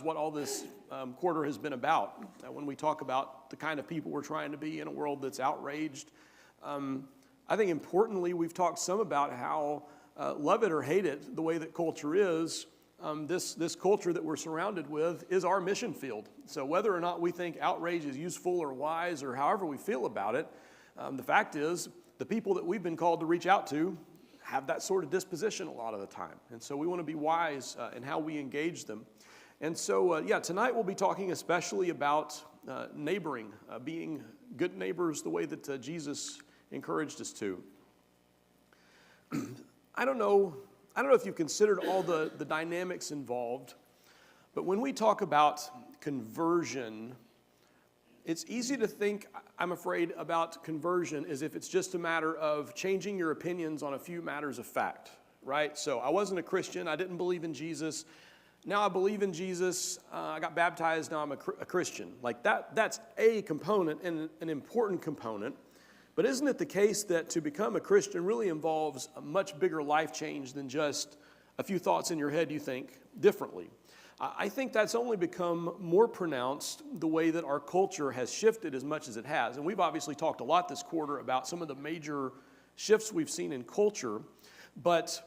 What all this quarter has been about. When we talk about the kind of people we're trying to be in a world that's outraged, I think importantly we've talked some about how, love it or hate it, the way that culture is, this culture that we're surrounded with is our mission field. So whether or not we think outrage is useful or wise or however we feel about it, the fact is the people that we've been called to reach out to have that sort of disposition a lot of the time. And so we want to be wise in how we engage them. And so, tonight we'll be talking especially about neighboring, being good neighbors the way that Jesus encouraged us to. I don't know if you've considered all the dynamics involved, but when we talk about conversion, it's easy to think, I'm afraid, about conversion as if it's just a matter of changing your opinions on a few matters of fact, right? So I wasn't a Christian, I didn't believe in Jesus. Now I believe in Jesus, I got baptized, now I'm a Christian. Like that's a component and an important component. But isn't it the case that to become a Christian really involves a much bigger life change than just a few thoughts in your head you think differently? I think that's only become more pronounced the way that our culture has shifted as much as it has. And we've obviously talked a lot this quarter about some of the major shifts we've seen in culture. But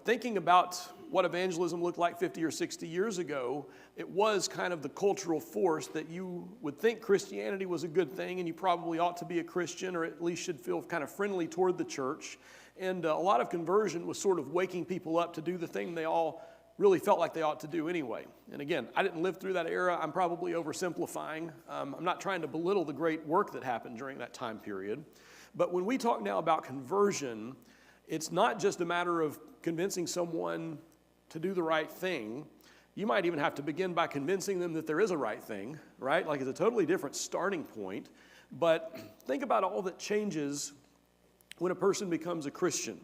thinking about what evangelism looked like 50 or 60 years ago, it was kind of the cultural force that you would think Christianity was a good thing and you probably ought to be a Christian or at least should feel kind of friendly toward the church. And a lot of conversion was sort of waking people up to do the thing they all really felt like they ought to do anyway. And again, I didn't live through that era. I'm probably oversimplifying. I'm not trying to belittle the great work that happened during that time period. But when we talk now about conversion, it's not just a matter of convincing someone to do the right thing. You might even have to begin by convincing them that there is a right thing, right? Like it's a totally different starting point. But think about all that changes when a person becomes a Christian.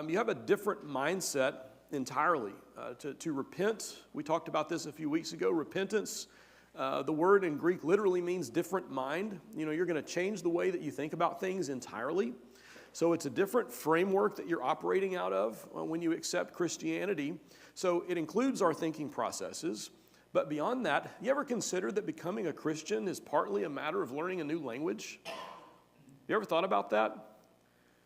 You have a different mindset entirely. To repent, we talked about this a few weeks ago. Repentance, the word in Greek literally means different mind. You're going to change the way that you think about things entirely. So it's a different framework that you're operating out of when you accept Christianity. So it includes our thinking processes. But beyond that, you ever consider that becoming a Christian is partly a matter of learning a new language? You ever thought about that?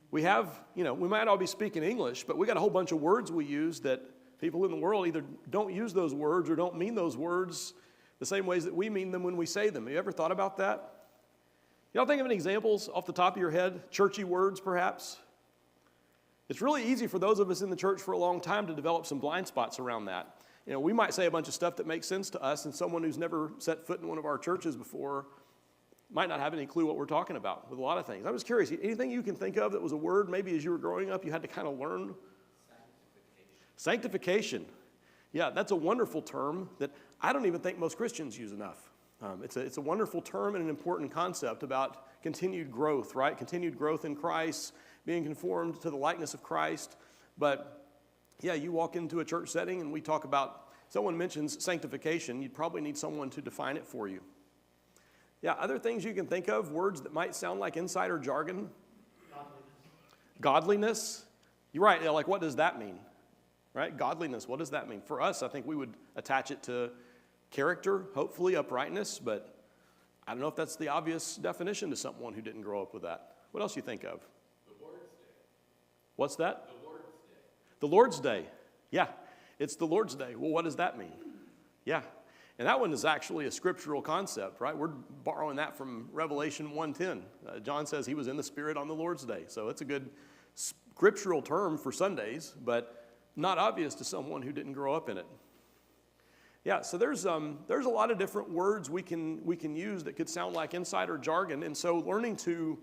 We have, we might all be speaking English, but we got a whole bunch of words we use that people in the world either don't use those words or don't mean those words the same ways that we mean them when we say them. Have you ever thought about that? Y'all think of any examples off the top of your head? Churchy words, perhaps? It's really easy for those of us in the church for a long time to develop some blind spots around that. We might say a bunch of stuff that makes sense to us, and someone who's never set foot in one of our churches before might not have any clue what we're talking about with a lot of things. I'm just curious, anything you can think of that was a word maybe as you were growing up you had to kind of learn? Sanctification. Yeah, that's a wonderful term that I don't even think most Christians use enough. It's a wonderful term and an important concept about continued growth, right? Continued growth in Christ, being conformed to the likeness of Christ. But yeah, you walk into a church setting and we talk about, someone mentions sanctification, you'd probably need someone to define it for you. Yeah, other things you can think of, words that might sound like insider jargon. Godliness. You're right, like what does that mean? Right? Godliness, what does that mean? For us, I think we would attach it to character, hopefully uprightness, but I don't know if that's the obvious definition to someone who didn't grow up with that. What else do you think of? The Lord's Day. What's that? The Lord's Day. The Lord's Day. Yeah, it's the Lord's Day. Well, what does that mean? Yeah, and that one is actually a scriptural concept, right? We're borrowing that from Revelation 1:10. John says he was in the Spirit on the Lord's Day, so it's a good scriptural term for Sundays, but not obvious to someone who didn't grow up in it. Yeah, so there's a lot of different words we can use that could sound like insider jargon, and so learning to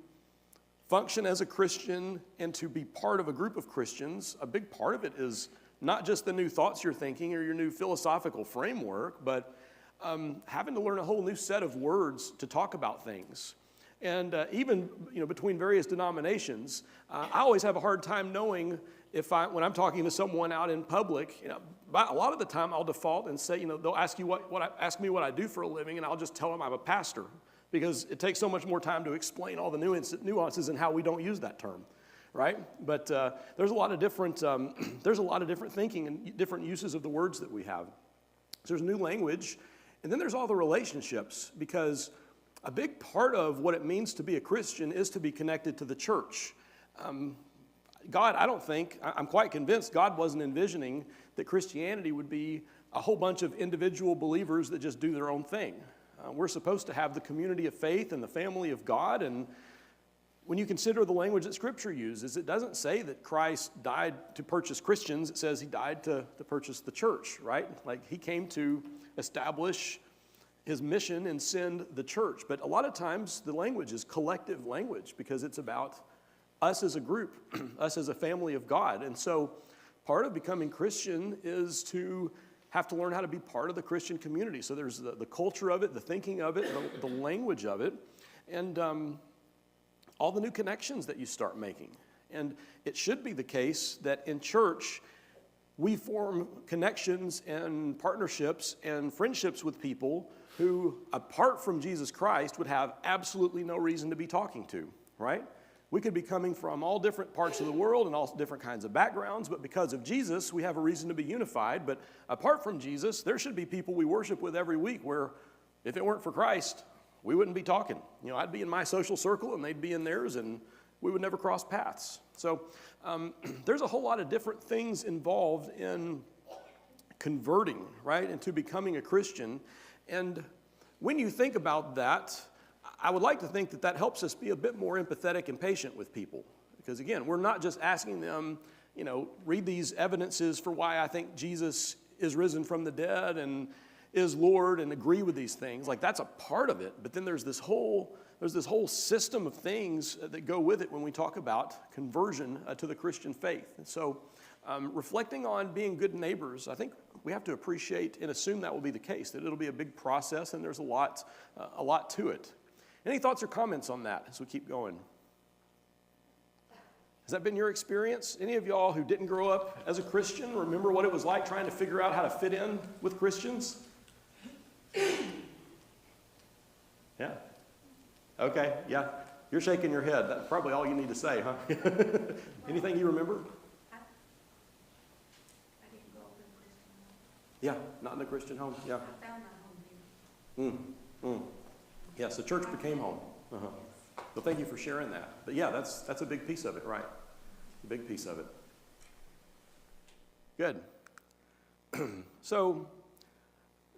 function as a Christian and to be part of a group of Christians, a big part of it is not just the new thoughts you're thinking or your new philosophical framework, but having to learn a whole new set of words to talk about things. And even between various denominations, I always have a hard time knowing when I'm talking to someone out in public, a lot of the time I'll default and say, they'll ask me what I do for a living, and I'll just tell them I'm a pastor, because it takes so much more time to explain all the nuances and how we don't use that term, right? But there's a lot of different thinking and different uses of the words that we have. So there's new language, and then there's all the relationships, because a big part of what it means to be a Christian is to be connected to the church. God, I'm quite convinced God wasn't envisioning that Christianity would be a whole bunch of individual believers that just do their own thing. We're supposed to have the community of faith and the family of God, and when you consider the language that Scripture uses, it doesn't say that Christ died to purchase Christians. It says he died to purchase the church, right? Like he came to establish his mission and send the church. But a lot of times the language is collective language because it's about us as a group, us as a family of God. And so part of becoming Christian is to have to learn how to be part of the Christian community. So there's the culture of it, the thinking of it, the language of it, and all the new connections that you start making. And it should be the case that in church, we form connections and partnerships and friendships with people who, apart from Jesus Christ, would have absolutely no reason to be talking to, right? We could be coming from all different parts of the world and all different kinds of backgrounds, but because of Jesus, we have a reason to be unified. But apart from Jesus, there should be people we worship with every week where, if it weren't for Christ, we wouldn't be talking. You know, I'd be in my social circle and they'd be in theirs, and we would never cross paths. So there's a whole lot of different things involved in converting, right, into becoming a Christian. And when you think about that, I would like to think that that helps us be a bit more empathetic and patient with people. Because again, we're not just asking them, you know, read these evidences for why I think Jesus is risen from the dead and is Lord, and agree with these things. Like, that's a part of it, but then there's this whole system of things that go with it when we talk about conversion to the Christian faith. And so reflecting on being good neighbors, I think we have to appreciate and assume that will be the case, that it'll be a big process and there's a lot to it. Any thoughts or comments on that as we keep going? Has that been your experience? Any of y'all who didn't grow up as a Christian remember what it was like trying to figure out how to fit in with Christians? Yeah. Okay, yeah. You're shaking your head. That's probably all you need to say, huh? Anything you remember? I didn't grow up in a Christian home. Yeah, not in a Christian home. Yeah. I found my home here. Yeah, so church became home. Uh-huh. Well, thank you for sharing that. But yeah, that's a big piece of it, right? A big piece of it. Good. So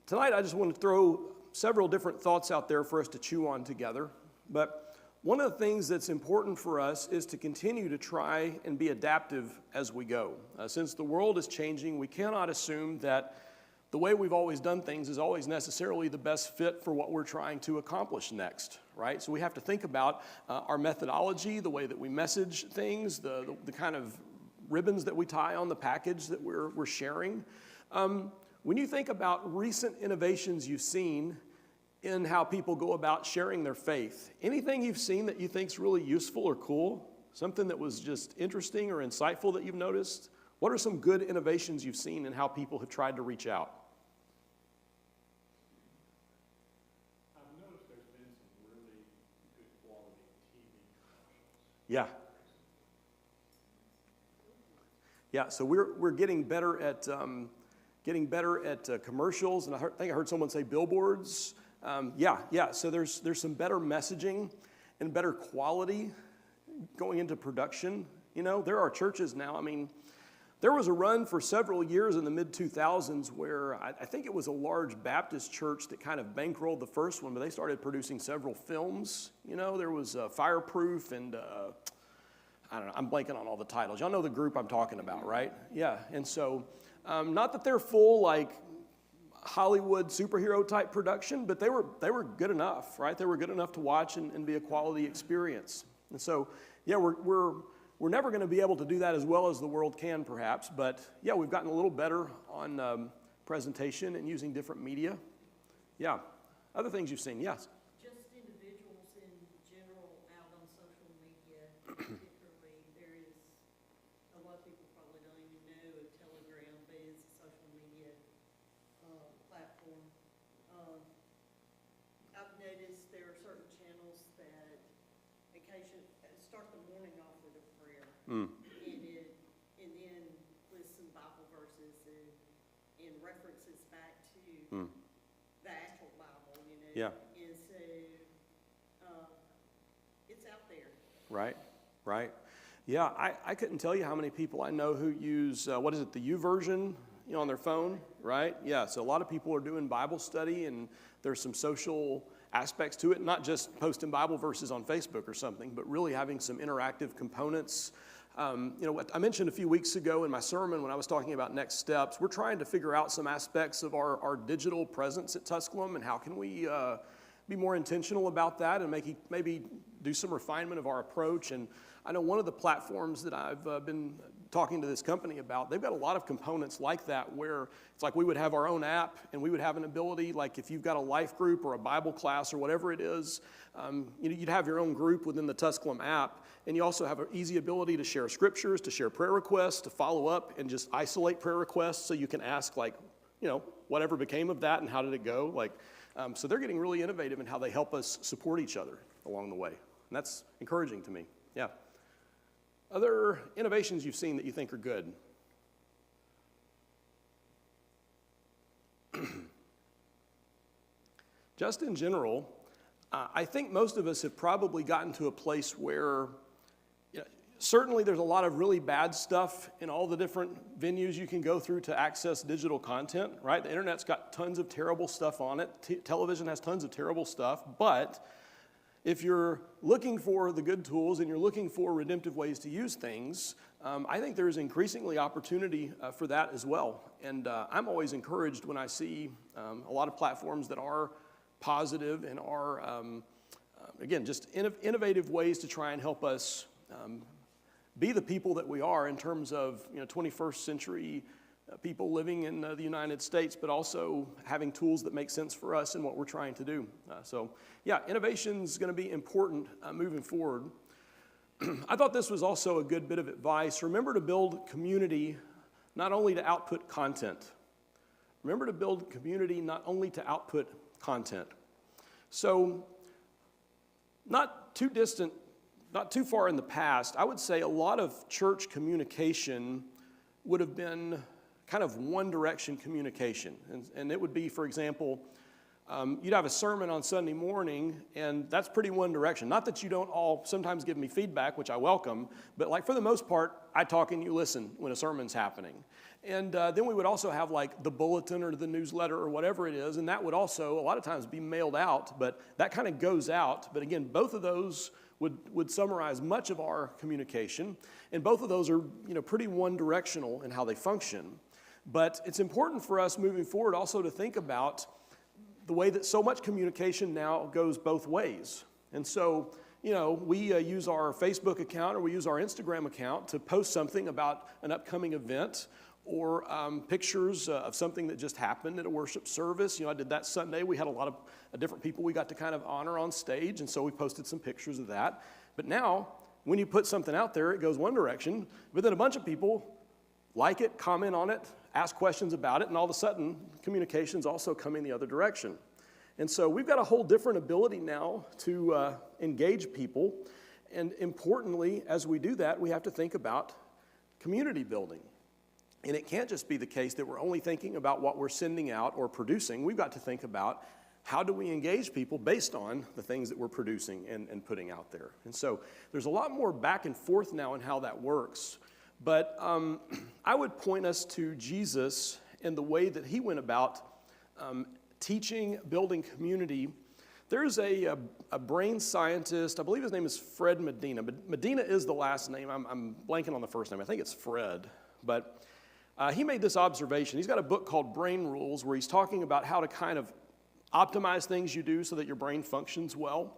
tonight I just want to throw several different thoughts out there for us to chew on together. But one of the things that's important for us is to continue to try and be adaptive as we go. Since the world is changing, we cannot assume that the way we've always done things is always necessarily the best fit for what we're trying to accomplish next, right? So we have to think about our methodology, the way that we message things, the kind of ribbons that we tie on the package that we're sharing. When you think about recent innovations you've seen in how people go about sharing their faith, anything you've seen that you think's really useful or cool, something that was just interesting or insightful that you've noticed? What are some good innovations you've seen in how people have tried to reach out? I've noticed there's been some really good quality TV commercials. Yeah. Yeah, so we're getting better at commercials, and I think I heard someone say billboards. So there's some better messaging and better quality going into production. You know, there are churches now. I mean, there was a run for several years in the mid-2000s where I think it was a large Baptist church that kind of bankrolled the first one, but they started producing several films. You know, there was Fireproof and I don't know, I'm blanking on all the titles. Y'all know the group I'm talking about, right? Yeah, and so not that they're full like Hollywood superhero type production, but they were good enough, right? They were good enough to watch and be a quality experience. And so, yeah, we're never going to be able to do that as well as the world can, perhaps, but yeah, we've gotten a little better on presentation and using different media. Yeah. Other things you've seen, yes? Just individuals in general out on social media, particularly, there is, a lot of people probably don't even know of Telegram, but it's a social media platform. I've noticed there are certain channels that occasionally start the morning off with a prayer, and then with some Bible verses and references back to Yeah. And so, it's out there. Right, right. Yeah, I couldn't tell you how many people I know who use, what is it, the U version, on their phone, right? Yeah, so a lot of people are doing Bible study, and there's some social aspects to it, not just posting Bible verses on Facebook or something, but really having some interactive components. What I mentioned a few weeks ago in my sermon when I was talking about next steps, we're trying to figure out some aspects of our digital presence at Tusculum, and how can we be more intentional about that and maybe do some refinement of our approach. And I know one of the platforms that I've been talking to this company about, they've got a lot of components like that, where it's like we would have our own app, and we would have an ability, like if you've got a life group or a Bible class or whatever it is, you'd have your own group within the Tusculum app, and you also have an easy ability to share scriptures, to share prayer requests, to follow up and just isolate prayer requests, so you can ask, like, whatever became of that and how did it go? So they're getting really innovative in how they help us support each other along the way, and that's encouraging to me. Yeah. Other innovations you've seen that you think are good? Just in general, I think most of us have probably gotten to a place where, certainly there's a lot of really bad stuff in all the different venues you can go through to access digital content, right? The internet's got tons of terrible stuff on it. Television has tons of terrible stuff, but if you're looking for the good tools and you're looking for redemptive ways to use things, I think there's increasingly opportunity for that as well. And I'm always encouraged when I see a lot of platforms that are positive and are, again, just innovative ways to try and help us be the people that we are in terms of 21st century people living in the United States, but also having tools that make sense for us and what we're trying to do. Innovation is going to be important moving forward. I thought this was also a good bit of advice. Remember to build community, not only to output content. Remember to build community, not only to output content. So, not too distant, not too far in the past, I would say a lot of church communication would have been kind of one direction communication. And it would be, for example, you'd have a sermon on Sunday morning, and that's pretty one direction. Not that you don't all sometimes give me feedback, which I welcome, but like for the most part, I talk and you listen when a sermon's happening. And then we would also have like the bulletin or the newsletter or whatever it is, and that would also a lot of times be mailed out, but that kind of goes out. But again, both of those would summarize much of our communication, and both of those are pretty one-directional in how they function. But it's important for us moving forward also to think about the way that so much communication now goes both ways. And so, we use our Facebook account or we use our Instagram account to post something about an upcoming event, or pictures of something that just happened at a worship service. I did that Sunday. We had a lot of different people we got to kind of honor on stage, and so we posted some pictures of that. But now, when you put something out there, it goes one direction, but then a bunch of people like it, comment on it, ask questions about it, and all of a sudden, communication's also coming the other direction. And so we've got a whole different ability now to engage people, and importantly, as we do that, we have to think about community building. And it can't just be the case that we're only thinking about what we're sending out or producing. We've got to think about how do we engage people based on the things that we're producing and putting out there. And so there's a lot more back and forth now in how that works. But I would point us to Jesus and the way that he went about teaching, building community. There's a brain scientist, I believe his name is Fred Medina. Medina is the last name. I'm blanking on the first name. I think it's Fred. But he made this observation. He's got a book called Brain Rules where he's talking about how to kind of optimize things you do so that your brain functions well.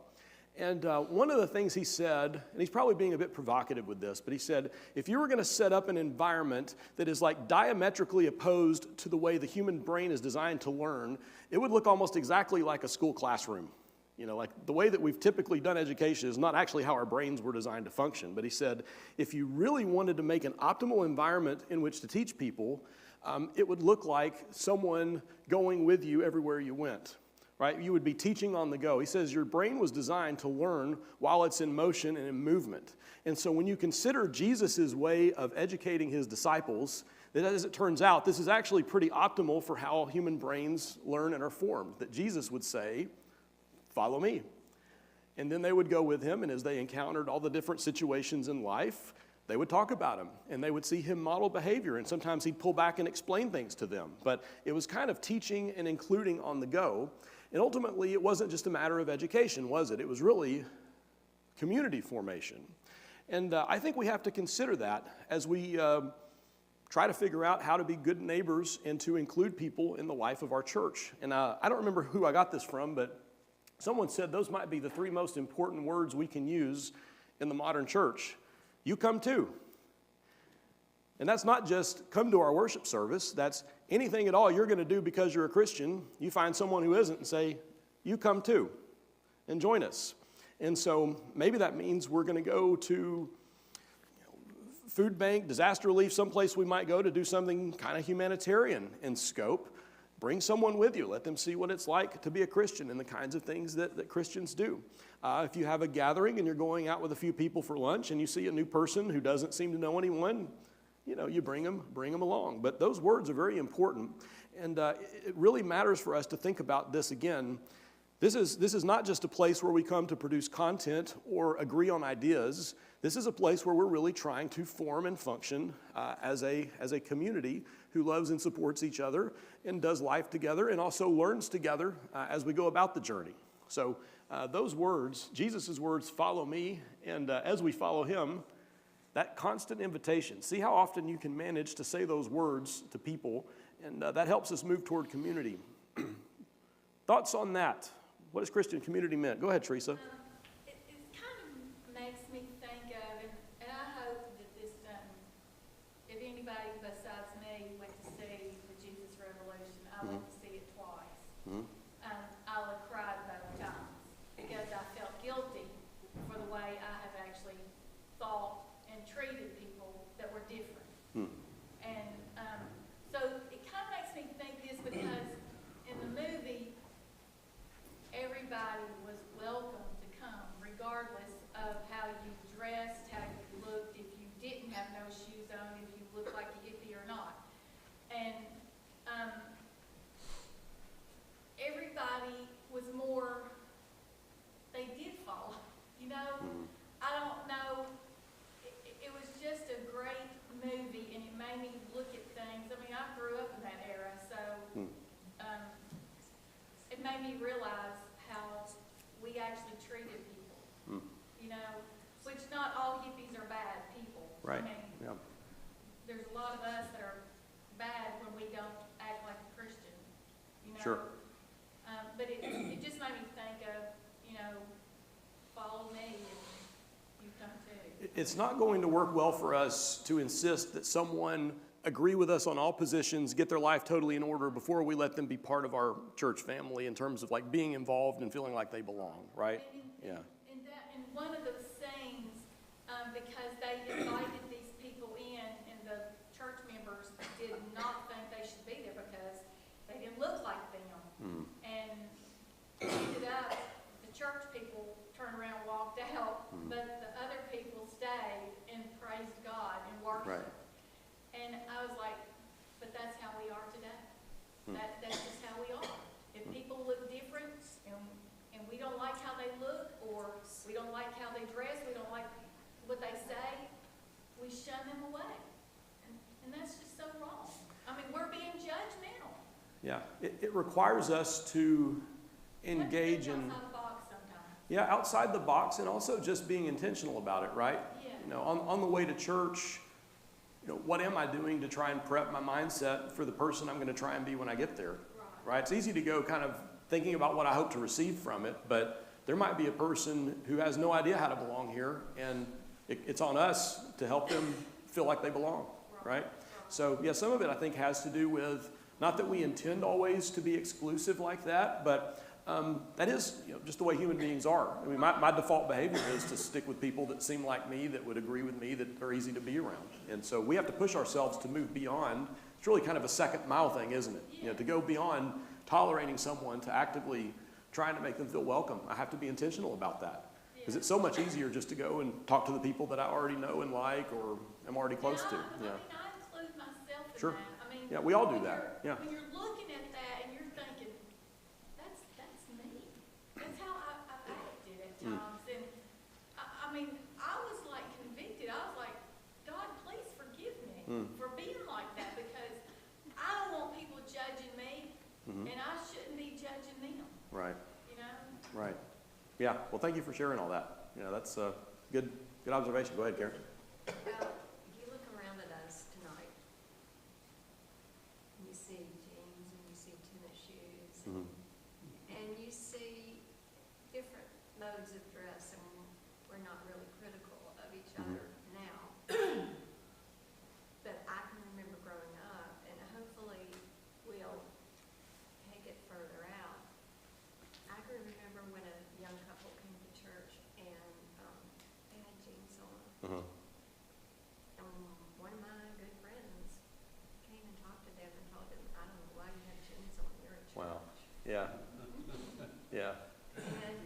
And one of the things he said, and he's probably being a bit provocative with this, but he said, if you were going to set up an environment that is like diametrically opposed to the way the human brain is designed to learn, it would look almost exactly like a school classroom. Like the way that we've typically done education is not actually how our brains were designed to function. But he said, if you really wanted to make an optimal environment in which to teach people, it would look like someone going with you everywhere you went. Right? You would be teaching on the go. He says your brain was designed to learn while it's in motion and in movement. And so when you consider Jesus' way of educating his disciples, that as it turns out, this is actually pretty optimal for how human brains learn and are formed. That Jesus would say, follow me. And then they would go with him, and as they encountered all the different situations in life, they would talk about him, and they would see him model behavior, and sometimes he'd pull back and explain things to them. But it was kind of teaching and including on the go, and ultimately it wasn't just a matter of education, was it? It was really community formation. And I think we have to consider that as we try to figure out how to be good neighbors and to include people in the life of our church. And I don't remember who I got this from, but someone said those might be the three most important words we can use in the modern church. You come too. And that's not just come to our worship service. That's anything at all you're going to do because you're a Christian. You find someone who isn't and say, you come too and join us. And so maybe that means we're going to go to food bank, disaster relief, someplace we might go to do something kind of humanitarian in scope. Bring someone with you. Let them see what it's like to be a Christian and the kinds of things that Christians do. If you have a gathering and you're going out with a few people for lunch and you see a new person who doesn't seem to know anyone, you bring them along. But those words are very important. And it really matters for us to think about this again. This is not just a place where we come to produce content or agree on ideas. This is a place where we're really trying to form and function as a community who loves and supports each other and does life together and also learns together as we go about the journey. So those words, Jesus' words, follow me, and as we follow him, that constant invitation. See how often you can manage to say those words to people, and that helps us move toward community. Thoughts on that? What does Christian community mean? Go ahead, Teresa. It kind of makes me think of, and I hope that this, if anybody besides me went to see the Jesus Revolution, I went to see it twice. I would have cried both times because I felt guilty for the way I have actually thought and treated people that were different. And so it kind of makes me think this because in the movie, everybody was welcome to come, regardless of how you dressed, how you looked, if you didn't have no shoes on, if you looked like a hippie or not. And everybody was more, they did follow, I don't know, it was just a great movie, and it made me look at things. I mean, I grew up in that era, so it made me realize how we actually treated people, which not all hippies are bad people. Right. I mean, there's a lot of us that are bad when we don't act like a Christian, Sure. But it just made me think of, follow me and you come too. It's not going to work well for us to insist that someone agree with us on all positions, get their life totally in order before we let them be part of our church family in terms of like being involved and feeling like they belong, right? And one of those scenes, because they invited these people in, and the church members did not think they should be there because they didn't look like them. And ended up, the church people turned around and walked out, but the other people stayed and praised God and worshiped. Right. And I was like, but that's how we are today. That's just how we are. If people look different and we don't like how they look, or we don't like how they dress, we don't like what they say, we shun them away. And that's just so wrong. I mean, we're being judgmental. Yeah, it requires us to engage in, outside the box sometimes. yeah, outside the box, and also just being intentional about it, right? Yeah. On the way to church, what am I doing to try and prep my mindset for the person I'm going to try and be when I get there, right? It's easy to go kind of thinking about what I hope to receive from it, but there might be a person who has no idea how to belong here, and it's on us to help them feel like they belong, right? So, yeah, some of it I think has to do with, not that we intend always to be exclusive like that, but that is just the way human beings are. I mean, my default behavior is to stick with people that seem like me, that would agree with me, that are easy to be around. And so we have to push ourselves to move beyond. It's really kind of a second mile thing, isn't it? To go beyond tolerating someone to actively trying to make them feel welcome. I have to be intentional about that. Because it's so much easier just to go and talk to the people that I already know and like or am already close to. I include myself in Sure. that. I mean, Yeah, we all do that. Yeah. When you're looking at that and you're thinking, that's me. That's how I Right. you know? Right. Yeah. Well, thank you for sharing all that. That's a good observation. Go ahead, Karen. You look around at us tonight, and you see jeans, and you see tennis shoes, Mhm. and you see different modes of dress, and we're not really critical of each Mhm. other now. But I can remember growing up, and hopefully we'll take it further out. I can remember when a young couple came to church, and they had jeans on. Mhm. One of my good friends came and talked to them and told them, I don't know why you have jeans on, you're at church. Wow. Yeah. Yeah. And,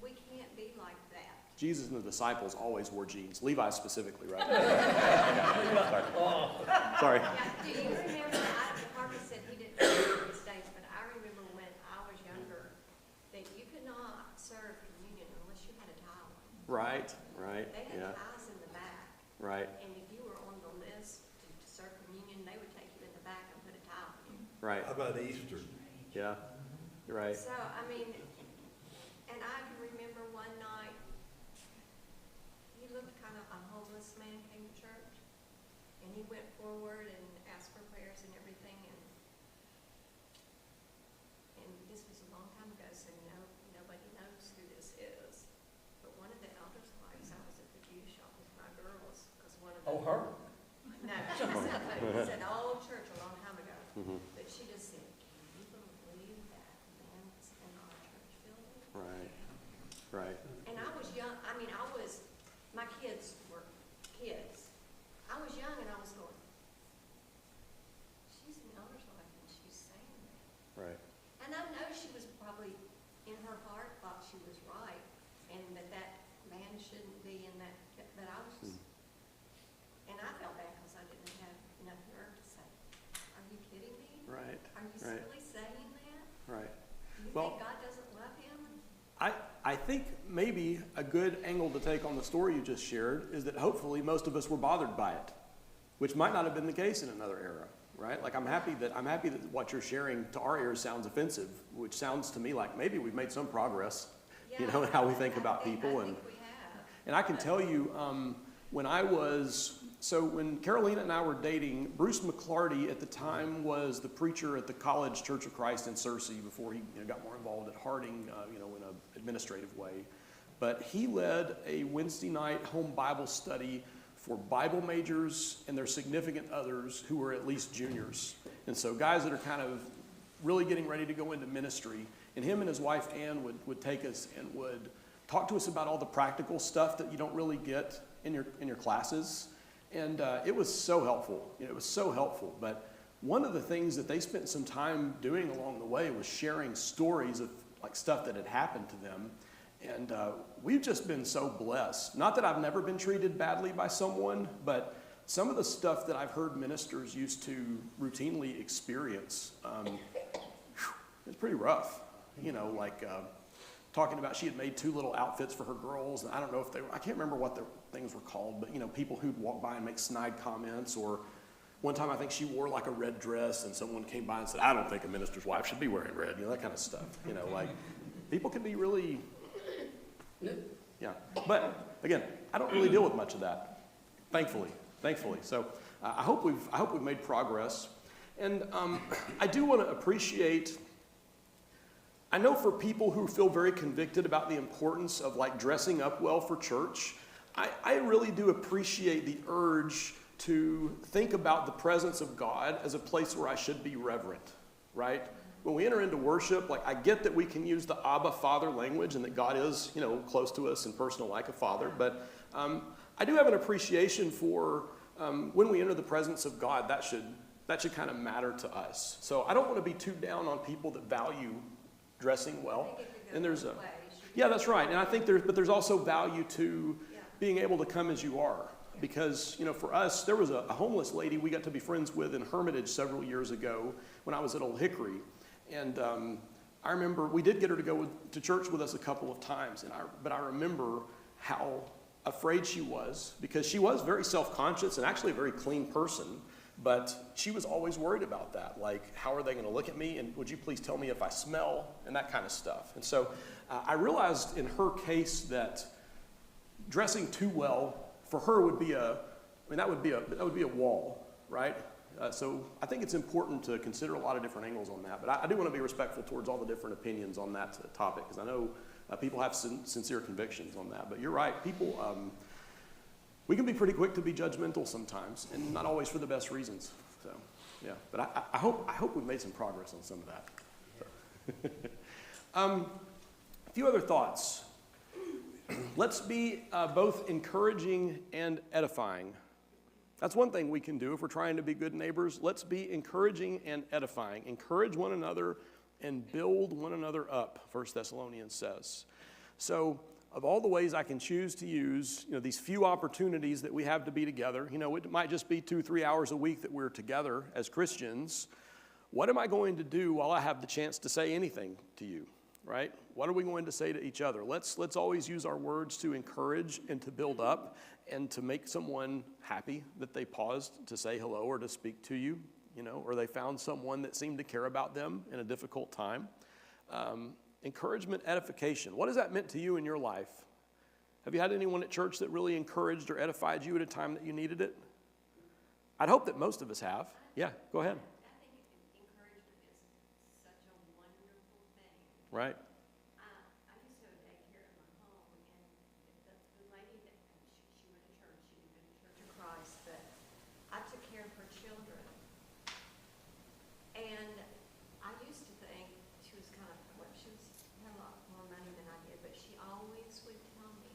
we can't be like that. Jesus and the disciples always wore jeans. Levi specifically, right? Sorry. Yeah, do you remember, Harvey said he didn't remember these days, but I remember when I was younger, that you could not serve communion unless you had a tie on. Right. Right. They had Yeah. ties in the back, Right. and if you were on the list to serve communion, they would take you in the back and put a tie on you. Right. How about Easter? Yeah. Right. So, and I can remember one night, he looked kind of, a homeless man came to church, and he went forward and asked for prayers and everything, and this was a long time ago, so nobody knows who this is. But one of the elders' wives, I was at the view shop with my girls, because one of them. Oh, her? No, she was not, but it was an old church a long time ago. Mhm. But she just said, can you believe that man was in our church building? Right. Right. And I was young, my kids were kids. I was young and I was going, she's an elder's wife and she's saying that. Right. And I know she was probably, in her heart, thought she was right, and that man shouldn't be in that, but I was just, and I felt bad because I didn't have enough nerve to say, are you kidding me? Right. Are you Right. really saying that? Right. You Well- think God doesn't love him? I think maybe a good angle to take on the story you just shared is that hopefully most of us were bothered by it, which might not have been the case in another era, right? Like I'm happy that what you're sharing to our ears sounds offensive, which sounds to me like maybe we've made some progress, in how we think about people. I think we have. And I can tell you, when Carolina and I were dating, Bruce McClarty at the time was the preacher at the College Church of Christ in Searcy before he got more involved at Harding, in an administrative way. But he led a Wednesday night home Bible study for Bible majors and their significant others who were at least juniors. And so guys that are kind of really getting ready to go into ministry. And him and his wife Ann would take us and would talk to us about all the practical stuff that you don't really get in your classes. And it was so helpful. It was so helpful. But one of the things that they spent some time doing along the way was sharing stories of like stuff that had happened to them. And we've just been so blessed. Not that I've never been treated badly by someone, but some of the stuff that I've heard ministers used to routinely experience, it's pretty rough. Talking about she had made 2 little outfits for her girls, and I don't know if I can't remember what the things were called, but people who'd walk by and make snide comments, or one time I think she wore like a red dress and someone came by and said, I don't think a minister's wife should be wearing red, that kind of stuff. People can be really, yeah. But again, I don't really deal with much of that, thankfully. So I hope we've made progress. And I do want to appreciate, I know for people who feel very convicted about the importance of like dressing up well for church, I really do appreciate the urge to think about the presence of God as a place where I should be reverent, right? When we enter into worship, like I get that we can use the Abba Father language and that God is, close to us and personal like a father, but I do have an appreciation for when we enter the presence of God, that should kind of matter to us. So I don't want to be too down on people that value dressing well. And there's yeah, that's right. And I think there's also value to being able to come as you are. Because, for us, there was a homeless lady we got to be friends with in Hermitage several years ago when I was at Old Hickory. And I remember we did get her to go to church with us a couple of times. But I remember how afraid she was, because she was very self-conscious and actually a very clean person. But she was always worried about that. Like, how are they going to look at me? And would you please tell me if I smell? And that kind of stuff. And so I realized in her case that dressing too well for her would be that would be a wall, right? So I think it's important to consider a lot of different angles on that. But I do want to be respectful towards all the different opinions on that topic, because I know people have sincere convictions on that. But you're right. People, we can be pretty quick to be judgmental sometimes, and not always for the best reasons. So, yeah. But I hope we've made some progress on some of that. So. A few other thoughts. Let's be both encouraging and edifying. That's one thing we can do if we're trying to be good neighbors. Let's be encouraging and edifying. Encourage one another and build one another up, 1 Thessalonians says. So, of all the ways I can choose to use, these few opportunities that we have to be together, it might just be 2-3 hours a week that we're together as Christians. What am I going to do while I have the chance to say anything to you, right? What are we going to say to each other? Let's always use our words to encourage and to build up and to make someone happy that they paused to say hello or to speak to you, or they found someone that seemed to care about them in a difficult time. Encouragement, edification. What has that meant to you in your life? Have you had anyone at church that really encouraged or edified you at a time that you needed it? I'd hope that most of us have. Yeah, go ahead. I think encouragement is such a wonderful thing. Right. I used to have a daycare at my home, and the lady that, she went to church, she had been to Church of Christ, but I took care of her children. And I used to think she was had a lot more money than I did, but she always would tell me,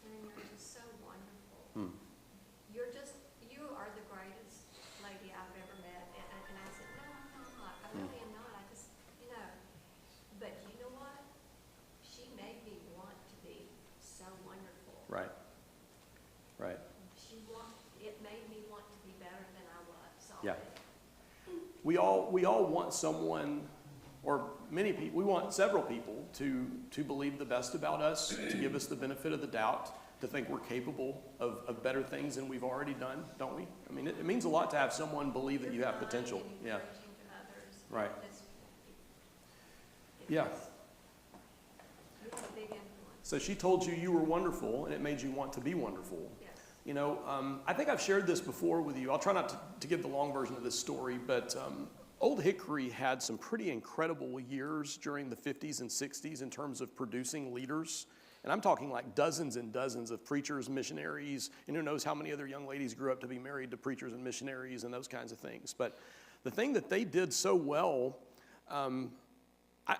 Karen, you're just so wonderful. You are the greatest lady I've ever met. And I said, no, I'm not. I really am not. I just, but you know what? She made me want to be so wonderful. Right. Right. It made me want to be better than I was Yeah. already. We all want someone, or many people, we want several people to believe the best about us, to give us the benefit of the doubt, to think we're capable of better things than we've already done, don't we? I mean, it means a lot to have someone believe that you have potential. You're Yeah. encouraging to others. Right. It's Yeah. You have a big influence. So she told you were wonderful, and it made you want to be wonderful. Yes. I think I've shared this before with you. I'll try not to give the long version of this story, but Old Hickory had some pretty incredible years during the 50s and 60s in terms of producing leaders. And I'm talking like dozens and dozens of preachers, missionaries, and who knows how many other young ladies grew up to be married to preachers and missionaries and those kinds of things. But the thing that they did so well,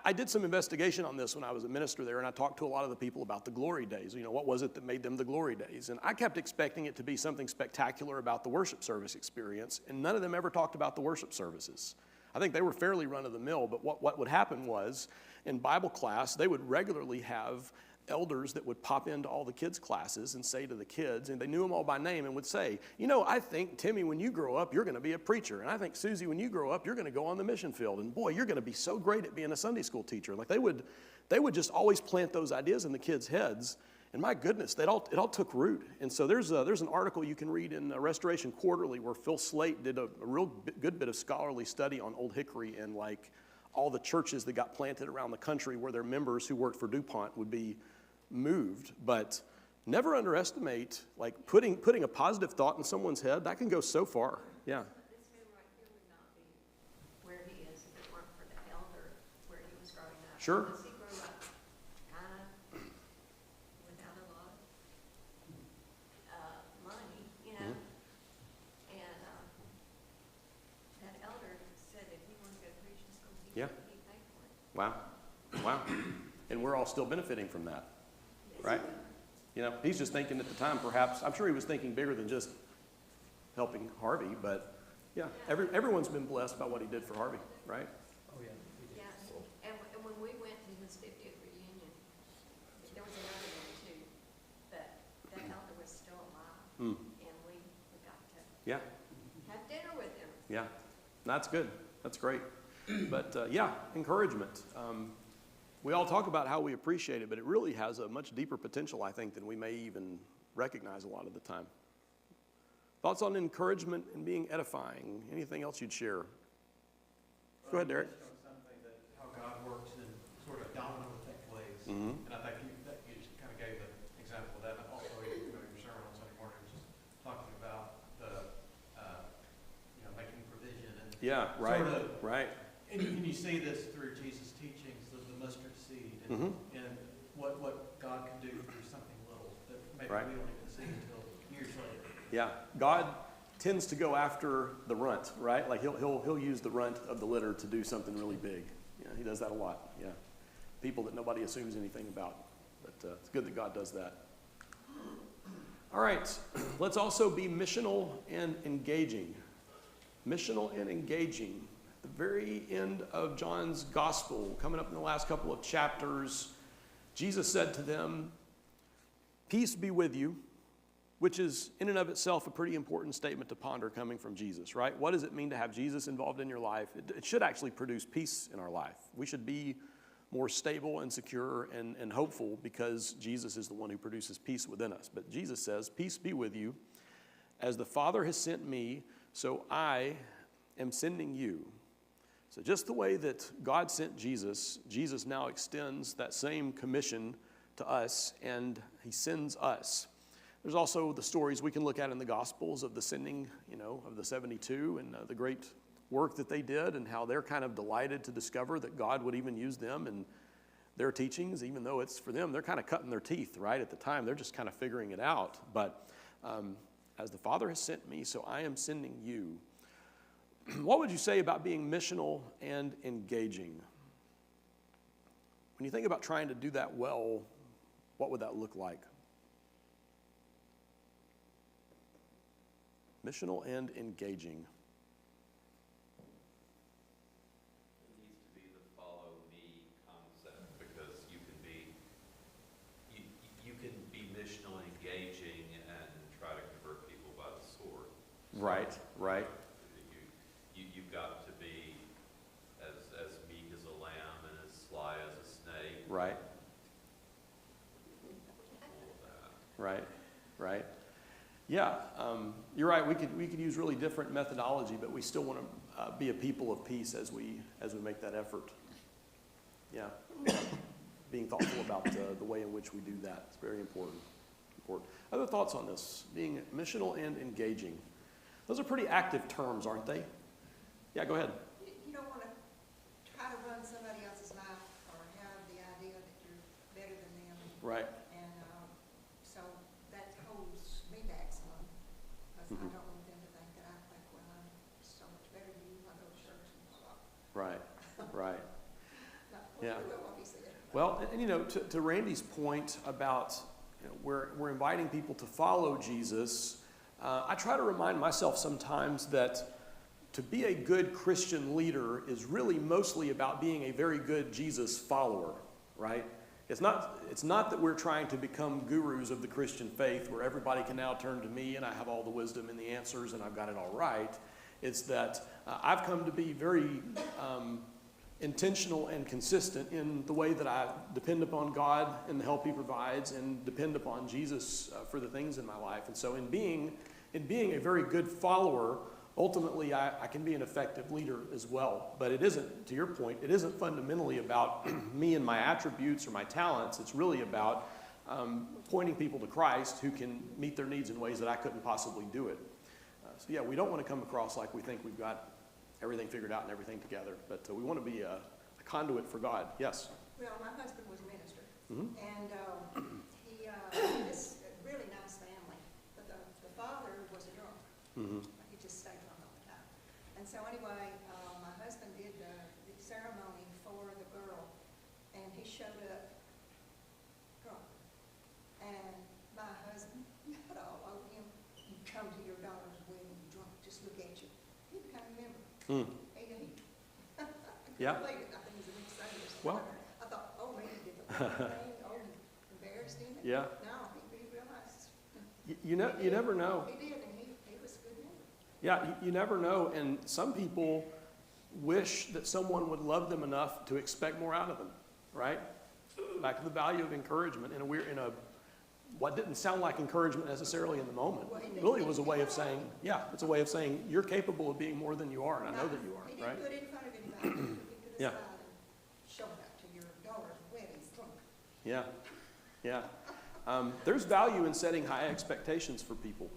I did some investigation on this when I was a minister there, and I talked to a lot of the people about the glory days. What was it that made them the glory days? And I kept expecting it to be something spectacular about the worship service experience, and none of them ever talked about the worship services. I think they were fairly run-of-the-mill, but what would happen was, in Bible class, they would regularly have elders that would pop into all the kids' classes and say to the kids, and they knew them all by name, and would say, I think, Timmy, when you grow up, you're going to be a preacher. And I think, Susie, when you grow up, you're going to go on the mission field. And boy, you're going to be so great at being a Sunday school teacher. Like they would just always plant those ideas in the kids' heads. And my goodness, it all took root. And so there's an article you can read in Restoration Quarterly where Phil Slate did a real good bit of scholarly study on Old Hickory and like all the churches that got planted around the country where their members who worked for DuPont would be moved. But never underestimate, like putting a positive thought in someone's head, that can go so far. Yeah. This man right here would not be where he is if it weren't for the elder where he was growing up. Sure. Because he grew up kind of without a lot of money, And that elder said if he wanted to go to preaching school, he'd pay for it. Wow. And we're all still benefiting from that, right? He's just thinking at the time, perhaps, I'm sure he was thinking bigger than just helping Harvey, but yeah, everyone's been blessed by what he did for Harvey, right? Oh, yeah. Yeah, and when we went to his 50th reunion, there was another one too, but that elder was still alive, and we got to have dinner with him. Yeah, that's good. That's great. But encouragement. We all talk about how we appreciate it, but it really has a much deeper potential, I think, than we may even recognize a lot of the time. Thoughts on encouragement and being edifying? Anything else you'd share? Go ahead, Derek. Something that how God works in sort of domino effect ways. Mm-hmm. And I think you just kind of gave an example of that. And also, your sermon on Sunday morning was just talking about the, making provision and Yeah, right, sort of, right. and you see this through Jesus' teachings, the mustard seed, Mm-hmm. and what God can do through something little that maybe Right. we don't even see until years later. Yeah, God tends to go after the runt, right? Like he'll use the runt of the litter to do something really big. Yeah, he does that a lot. Yeah, people that nobody assumes anything about. But it's good that God does that. All right, let's also be missional and engaging. Missional and engaging. At the very end of John's gospel, coming up in the last couple of chapters, Jesus said to them, "Peace be with you," which is in and of itself a pretty important statement to ponder coming from Jesus, right? What does it mean to have Jesus involved in your life? It should actually produce peace in our life. We should be more stable and secure and hopeful because Jesus is the one who produces peace within us. But Jesus says, "Peace be with you. As the Father has sent me, so I am sending you." So just the way that God sent Jesus, Jesus now extends that same commission to us, and he sends us. There's also the stories we can look at in the Gospels of the sending, of the 72 and the great work that they did and how they're kind of delighted to discover that God would even use them in their teachings, even though it's for them, they're kind of cutting their teeth, right? At the time, they're just kind of figuring it out. But as the Father has sent me, so I am sending you. What would you say about being missional and engaging? When you think about trying to do that well, what would that look like? Missional and engaging. It needs to be the follow me concept because you can be missional engaging and try to convert people by the sword. Right, right. You've got to be as meek as a lamb and as sly as a snake. Right, All that. right. Yeah, you're right. We could use really different methodology, but we still want to be a people of peace as we make that effort. Yeah, being thoughtful about the way in which we do that. It's very important. Other thoughts on this? Being missional and engaging. Those are pretty active terms, aren't they? Yeah, go ahead. You don't want to try to run somebody else's life or have the idea that you're better than them. Right. And so that holds me back some, because I don't want them to think that I think, well, I'm so much better than you, I go to church and blah, blah. Right. No, Yeah. what he said. Well, and to Randy's point about we're inviting people to follow Jesus, I try to remind myself sometimes that to be a good Christian leader is really mostly about being a very good Jesus follower, right? It's not that we're trying to become gurus of the Christian faith where everybody can now turn to me and I have all the wisdom and the answers and I've got it all right. It's that I've come to be very intentional and consistent in the way that I depend upon God and the help he provides and depend upon Jesus for the things in my life. And so in being a very good follower, ultimately I can be an effective leader as well. But it isn't, to your point, it isn't fundamentally about me and my attributes or my talents. It's really about pointing people to Christ who can meet their needs in ways that I couldn't possibly do it. So yeah, we don't want to come across like we think we've got everything figured out and everything together, but we want to be a conduit for God. Yes? Well, my husband was a minister, Mm-hmm. and he this really nice family, but the father was a drunk. Mm-hmm. He just stayed drunk all the time. And so anyway, my husband did the ceremony for the girl, and he showed up drunk. And my husband got all over him. "You come to your daughter's wedding drunk, just look at you." He became a member. Mm. Yeah. I couldn't believe it. I think it was a week later. or Well. something. I thought, oh man, he did the wrong thing. Oh, he embarrassed him. Yeah. No, he realized. You never know. He did, and he was a good member. Yeah, you never know. And some people wish that someone would love them enough to expect more out of them, right? Back to the value of encouragement. In a what didn't sound like encouragement necessarily in the moment really was a way of saying, yeah, it's a way of saying you're capable of being more than you are, and I know that you He are, right? didn't put it in front of anybody. He put Yeah. it aside and showed up to your daughter's wedding drunk. Yeah, yeah. There's value in setting high expectations for people.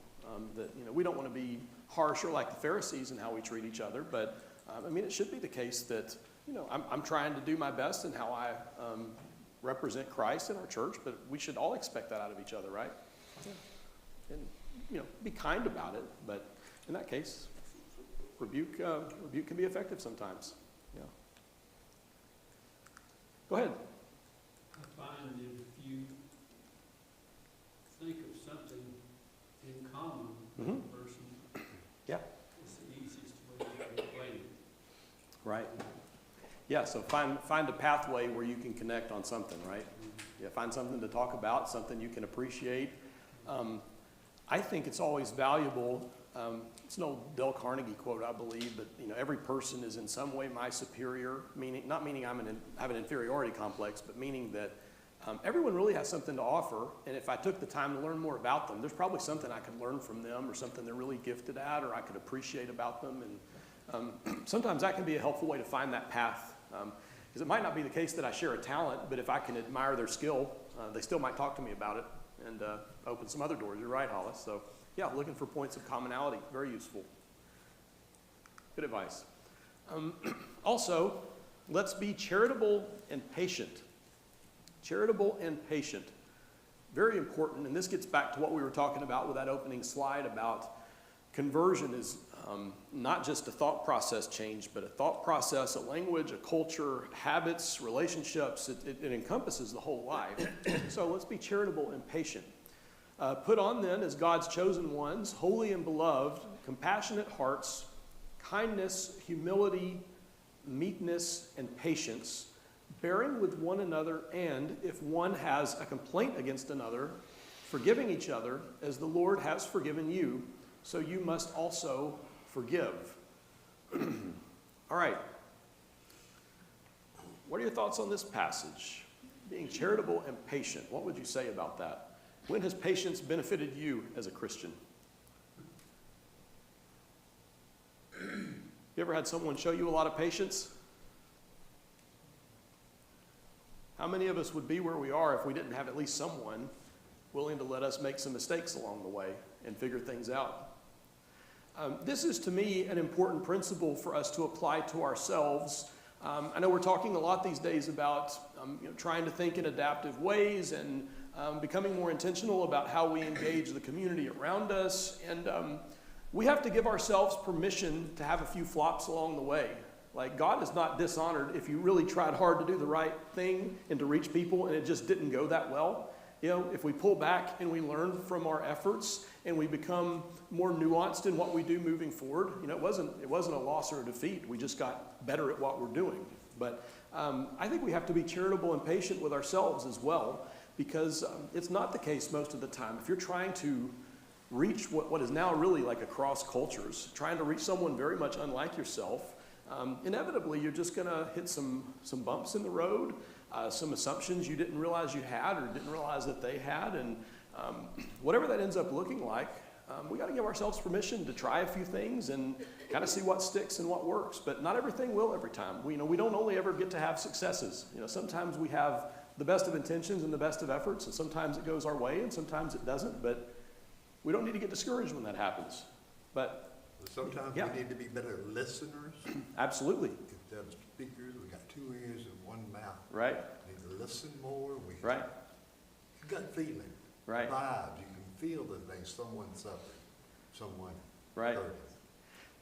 That, you know, we don't want to be harsh or like the Pharisees in how we treat each other, but I mean, it should be the case that, you know, I'm trying to do my best in how I represent Christ in our church, but we should all expect that out of each other, right? Yeah. And, you know, be kind about it, but in that case, rebuke can be effective sometimes. Yeah. Go ahead. I find that if you think of something in common with Mhm. a person, Yeah. it's the easiest way to explain it. Right. Yeah, so find a pathway where you can connect on something, right? Yeah, find something to talk about, something you can appreciate. I think it's always valuable. It's an old Dale Carnegie quote, I believe, but you know, every person is in some way my superior, not meaning I have an inferiority complex, but meaning that everyone really has something to offer, and if I took the time to learn more about them, there's probably something I could learn from them, or something they're really gifted at, or I could appreciate about them, and sometimes that can be a helpful way to find that path, because it might not be the case that I share a talent, but if I can admire their skill, they still might talk to me about it, and open some other doors. You're right, Hollis. So yeah, looking for points of commonality, very useful. Good advice. Also, let's be charitable and patient. Charitable and patient. Very important, and this gets back to what we were talking about with that opening slide about conversion is not just a thought process change, but a thought process, a language, a culture, habits, relationships. It encompasses the whole life. So let's be charitable and patient. Put on then as God's chosen ones, holy and beloved, compassionate hearts, kindness, humility, meekness, and patience, bearing with one another, and if one has a complaint against another, forgiving each other as the Lord has forgiven you, so you must also forgive. All right. What are your thoughts on this passage? Being charitable and patient. What would you say about that? When has patience benefited you as a Christian? You ever had someone show you a lot of patience? How many of us would be where we are if we didn't have at least someone willing to let us make some mistakes along the way and figure things out? This is, to me, an important principle for us to apply to ourselves. I know we're talking a lot these days about trying to think in adaptive ways and becoming more intentional about how we engage the community around us. And we have to give ourselves permission to have a few flops along the way. Like, God is not dishonored if you really tried hard to do the right thing and to reach people and it just didn't go that well. You know, if we pull back and we learn from our efforts and we become more nuanced in what we do moving forward, you know, it wasn't a loss or a defeat. We just got better at what we're doing. But I think we have to be charitable and patient with ourselves as well, because it's not the case most of the time. If you're trying to reach what is now really like across cultures, trying to reach someone very much unlike yourself, inevitably you're just going to hit some bumps in the road, some assumptions you didn't realize you had or didn't realize that they had, and whatever that ends up looking like, we got to give ourselves permission to try a few things and kind of see what sticks and what works. But not everything will every time. We don't only ever get to have successes. You know, sometimes we have the best of intentions and the best of efforts, and sometimes it goes our way and sometimes it doesn't. But we don't need to get discouraged when that happens. But sometimes yeah. we need to be better listeners. Absolutely. Instead of speakers, we got 2 ears and 1 mouth. Right. We need to listen more. Right. Gut feeling. Right. Vibes. You can feel the things. Someone suffering. Someone Right. hurting.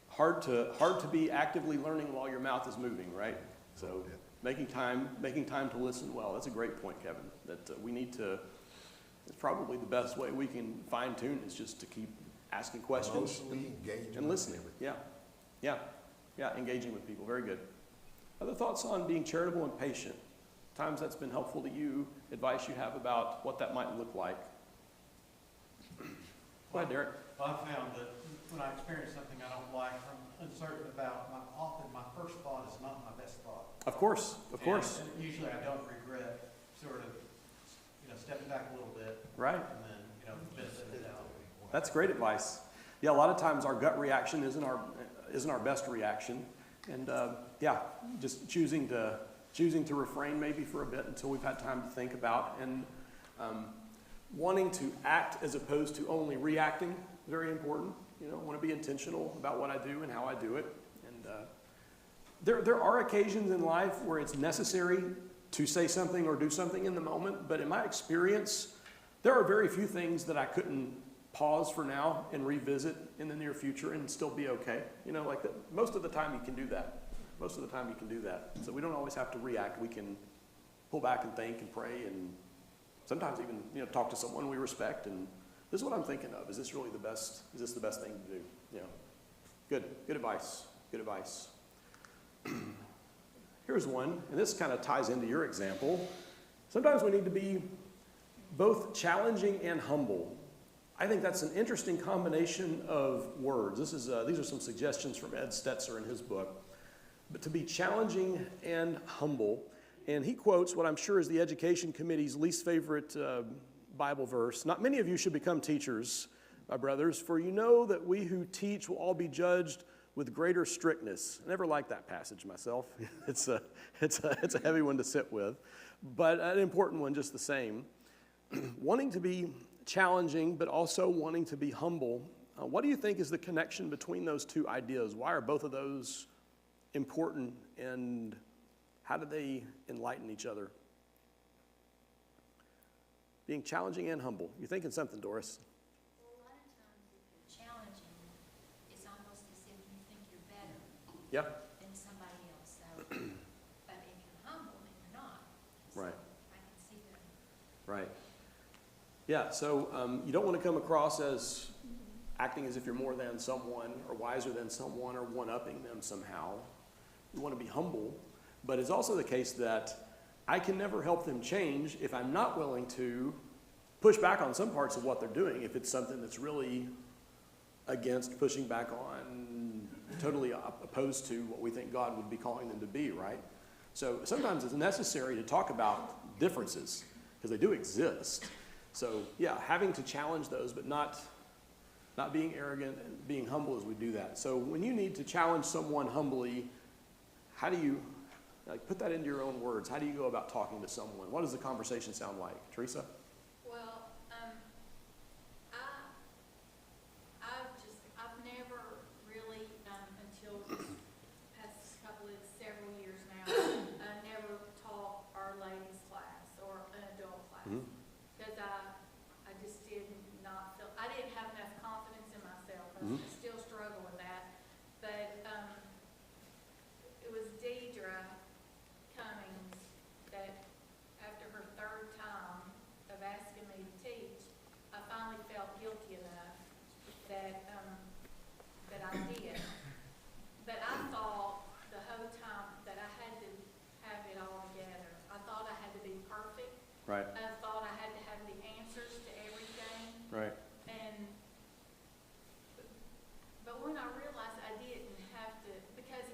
Hard to be actively learning while your mouth is moving, right? So Yeah. making time to listen well. That's a great point, Kevin. That we need to. It's probably the best way we can fine tune is just to keep asking questions Emotionally engaging and listening. with Yeah, engaging with people. Very good. Other thoughts on being charitable and patient? Times that's been helpful to you. Advice you have about what that might look like. Go ahead, Derek. Well, I found that when I experience something I don't like, I'm uncertain about, often my first thought is not my best thought. Of course. And usually I don't regret sort of, stepping back a little bit. Right. And That's great advice. Yeah, a lot of times our gut reaction isn't our best reaction, and just choosing to refrain maybe for a bit until we've had time to think about, and wanting to act as opposed to only reacting, very important. I want to be intentional about what I do and how I do it. And there are occasions in life where it's necessary to say something or do something in the moment, but in my experience, there are very few things that I couldn't pause for now and revisit in the near future and still be okay. Most of the time you can do that. Most of the time you can do that. So we don't always have to react. We can pull back and think and pray, and sometimes even talk to someone we respect. And this is what I'm thinking of. Is this really the best? Is this the best thing to do? Good advice. Good advice. Here's one, and this kind of ties into your example. Sometimes we need to be both challenging and humble. I think that's an interesting combination of words. These are some suggestions from Ed Stetzer in his book. But to be challenging and humble. And he quotes what I'm sure is the Education Committee's least favorite Bible verse. Not many of you should become teachers, my brothers, for you know that we who teach will all be judged with greater strictness. I never liked that passage myself. It's a heavy one to sit with, but an important one just the same. Wanting to be challenging, but also wanting to be humble. What do you think is the connection between those two ideas? Why are both of those important, and how do they enlighten each other? Being challenging and humble. You're thinking something, Doris. Well, a lot of times if you're challenging, it's almost as if you think you're better Yep. than somebody else. So, but if you're humble, then you're not. So Right. I can see that. Right. Yeah, so you don't want to come across as acting as if you're more than someone or wiser than someone or one-upping them somehow. You want to be humble, but it's also the case that I can never help them change if I'm not willing to push back on some parts of what they're doing, if it's something that's really against pushing back on, totally opposed to what we think God would be calling them to be, right? So sometimes it's necessary to talk about differences, because they do exist. So yeah, having to challenge those, but not being arrogant and being humble as we do that. So when you need to challenge someone humbly, how do you put that into your own words? How do you go about talking to someone? What does the conversation sound like? Teresa? Well, I've never really, until this past several years now, I never taught our ladies class or an adult class. Because I just did not feel, I didn't have enough confidence in myself. I still struggle with that. But it was Deidre Cummings that, after her third time of asking me to teach, I finally felt guilty enough that I did. But I thought the whole time that I had to have it all together. I thought I had to be perfect. Right. I thought I had to have the answers to everything. Right. But when I realized I didn't have to, because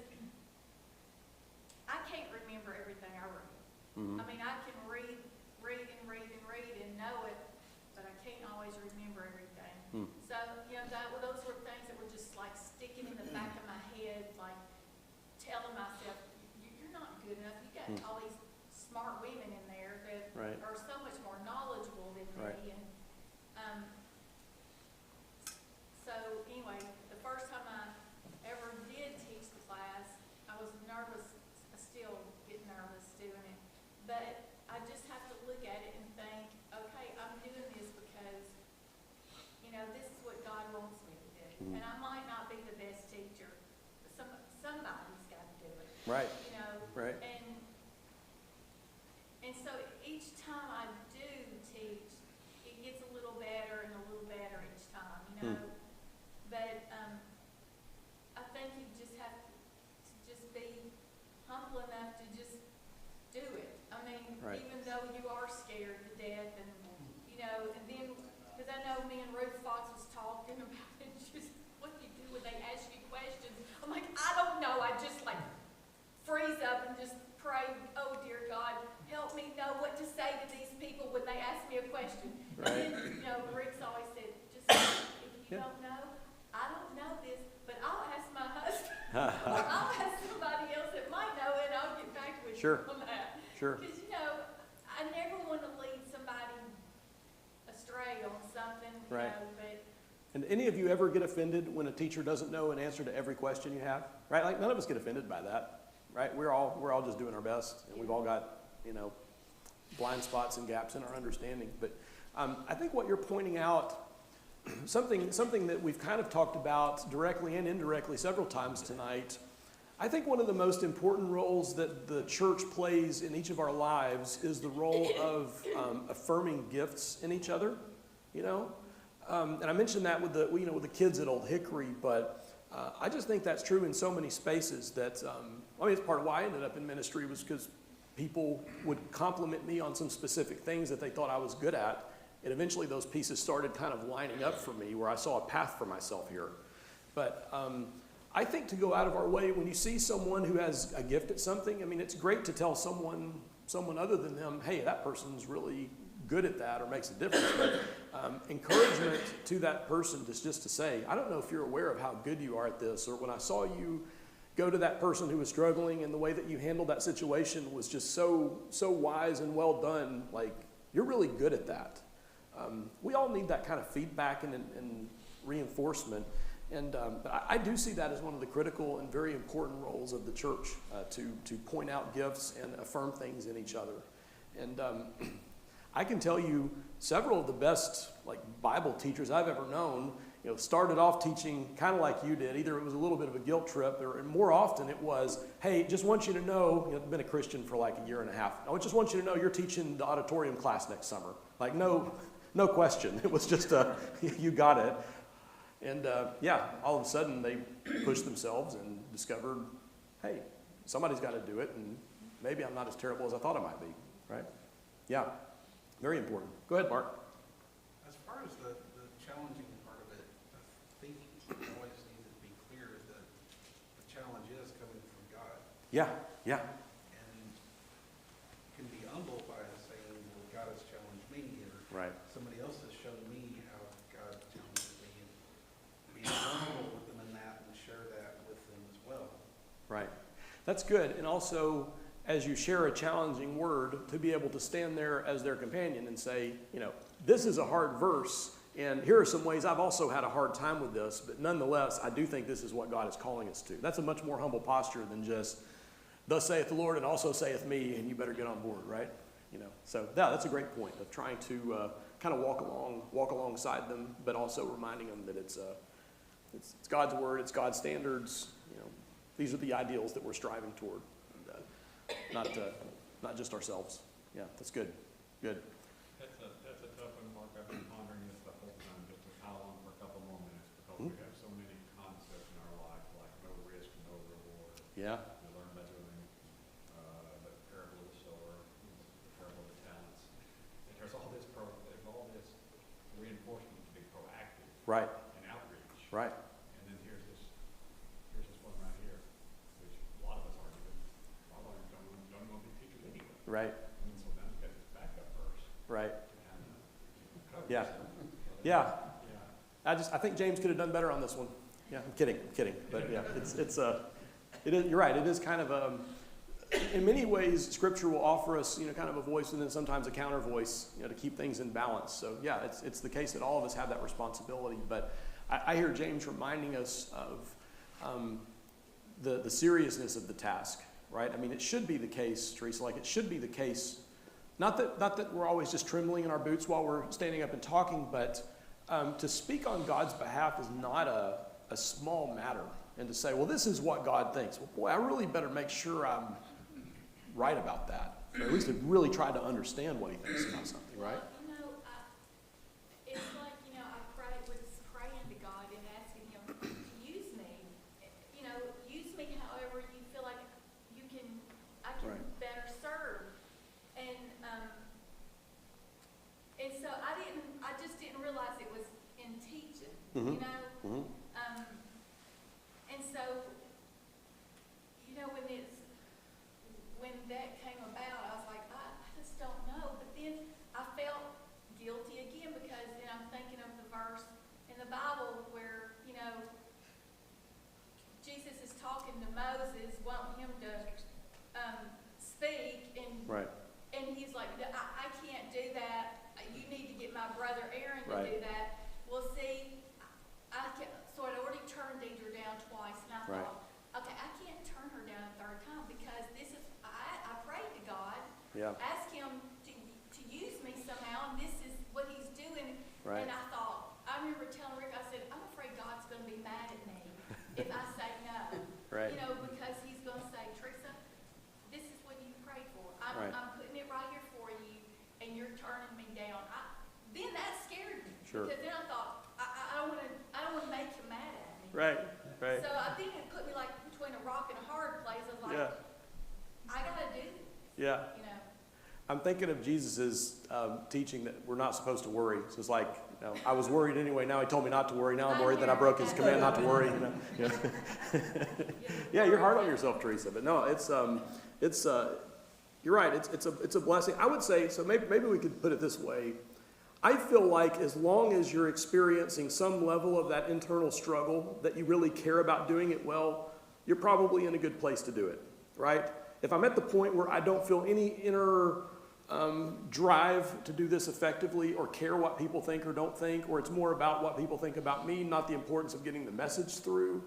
I can't remember everything I read. I mean, I can read and know it, but I can't always remember everything. So, those were things that were just like sticking in the back of my head, like telling myself, you're not good enough. You got all these smart women in there that Right. are so much more knowledgeable than Right. me. And so anyway, the first time I ever did teach the class, I was nervous. I still get nervous doing it, but I just have to look at it and think, okay, I'm doing this because this is what God wants me to do. And I might not be the best teacher, but somebody's got to do it. Right. Right. And so each time I do teach, it gets a little better and a little better each time, But I think you just have to just be humble enough to just do it. I mean, Right. even though you are scared to death, and and then because I know me and Ruth Fox was talking about it, just what do you do when they ask you questions? I'm like, I don't know. I just like freeze up and just pray, oh dear God, help me know what to say to these people when they ask me a question. Right. And then, Rick's always said, just if Sure. on that. Sure. Because, you know, I never want to lead somebody astray on something, you Right. know, but And any of you ever get offended when a teacher doesn't know an answer to every question you have? Right? Like none of us get offended by that. Right? We're all just doing our best, and we've all got, you know, blind spots and gaps in our understanding. But I think what you're pointing out, something that we've kind of talked about directly and indirectly several times tonight. I think one of the most important roles that the church plays in each of our lives is the role of affirming gifts in each other. You know, and I mentioned that with the kids at Old Hickory, but I just think that's true in so many spaces. That I mean, it's part of why I ended up in ministry was because people would compliment me on some specific things that they thought I was good at, and eventually those pieces started kind of lining up for me, where I saw a path for myself here. But I think to go out of our way when you see someone who has a gift at something, I mean, it's great to tell someone other than them, hey, that person's really good at that or makes a difference. But encouragement to that person is just to say, I don't know if you're aware of how good you are at this, or when I saw you go to that person who was struggling and the way that you handled that situation was just so wise and well done, like you're really good at that. We all need that kind of feedback and reinforcement. And but I do see that as one of the critical and very important roles of the church, to point out gifts and affirm things in each other. And I can tell you several of the best like Bible teachers I've ever known, you know, started off teaching kind of like you did. Either it was a little bit of a guilt trip, and more often it was, hey, just want you to know, you know, I've been a Christian for like a year and a half. I just want you to know you're teaching the auditorium class next summer. Like no question. It was just you got it. And yeah, all of a sudden they pushed themselves and discovered, hey, somebody's got to do it, and maybe I'm not as terrible as I thought I might be, right? Yeah, very important. Go ahead, Mark. As far as the challenging part of it, I think it always needs to be clear that the challenge is coming from God. Yeah, yeah. And you can be humble by saying, well, God has challenged me, or Right. somebody else has shown me how God challenges me, and be vulnerable with them in that and share that with them as well. Right. That's good. And also, as you share a challenging word, to be able to stand there as their companion and say, you know, this is a hard verse, and here are some ways I've also had a hard time with this, but nonetheless, I do think this is what God is calling us to. That's a much more humble posture than just, thus saith the Lord and also saith me, and you better get on board, right? You know, so yeah, that's a great point of trying to kind of walk alongside them, but also reminding them that it's God's word, it's God's standards. You know, these are the ideals that we're striving toward, not just ourselves. Yeah, that's good. Good. That's a tough one, Mark. I've been pondering this the whole time, just to pile on for a couple more minutes, because we have so many concepts in our life, like no risk, no reward. Yeah. We learn by doing the parable of the sower, the parable of the talents. And there's all this reinforcement to be proactive Right. and outreach. Right. And then here's this one right here, which a lot of us aren't even want to be teachers anyway. Right. And so now we've got this backup verse. Right. Cover Yeah. yourself. Yeah. Yeah. I think James could have done better on this one. Yeah, I'm kidding. But yeah, it is, you're right. It is kind of in many ways, Scripture will offer us, you know, kind of a voice and then sometimes a counter voice, you know, to keep things in balance. So yeah, it's the case that all of us have that responsibility. But I hear James reminding us of the seriousness of the task, right? I mean, it should be the case, Teresa. Like it should be the case. Not that we're always just trembling in our boots while we're standing up and talking, but to speak on God's behalf is not a small matter. And to say, well, this is what God thinks. Well, boy, I really better make sure I'm right about that. Or at least to really try to understand what he thinks about something, right? Well, you know, it's like, you know, I was praying to God and asking him to use me. You know, use me however you feel like I can Right. better serve. And so I just didn't realize it was in teaching, you know? Mm-hmm. And so, you know, when that came about, I was like, I just don't know. But then I felt guilty again, because then I'm thinking of the verse in the Bible where, you know, Jesus is talking to Moses, wanting him to speak. Right. And he's like, "No, I can't do that. You need to get my brother Aaron to Right. do that." Well, see, so I'd already turned Deidre down twice, and I Right. thought, okay, I can't turn her down a third time because I prayed to God, Yeah. ask him to use me somehow, and this is what he's doing. Right. And I remember telling Rick, I said, I'm afraid God's going to be mad at me if I say no. Right. You know, because he's going to say, Teresa, this is what you prayed for. Right. I'm putting it right here for you, and you're turning me down. Then that scared me. Sure. Because then I thought, I don't want to make him mad at me. Right. Right. So I think it put me like between a rock and a hard place. I was like, Yeah. I got to do this. Yeah. You know. I'm thinking of Jesus' teaching that we're not supposed to worry. So it's like, I was worried anyway. Now he told me not to worry. Now I'm worried that I broke his command not to worry. You know? Yeah, you're hard on yourself, Teresa. But no, you're right. It's a blessing. I would say, so maybe we could put it this way. I feel like as long as you're experiencing some level of that internal struggle, that you really care about doing it well, you're probably in a good place to do it, right? If I'm at the point where I don't feel any inner drive to do this effectively or care what people think or don't think, or it's more about what people think about me, not the importance of getting the message through,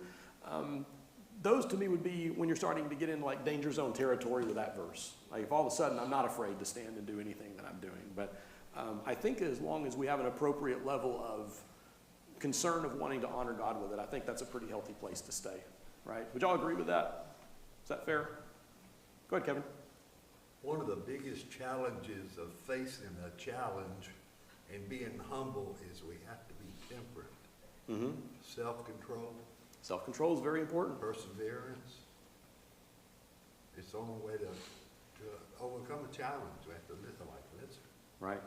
those to me would be when you're starting to get into like danger zone territory with that verse. Like if all of a sudden I'm not afraid to stand and do anything that I'm doing. But I think as long as we have an appropriate level of concern of wanting to honor God with it, I think that's a pretty healthy place to stay, right? Would y'all agree with that? Is that fair? Go ahead, Kevin. One of the biggest challenges of facing a challenge and being humble is we have to be temperate. Mm-hmm. Self-control. Self-control is very important. Perseverance. It's the only way to overcome a challenge. We have to listen like this. Right.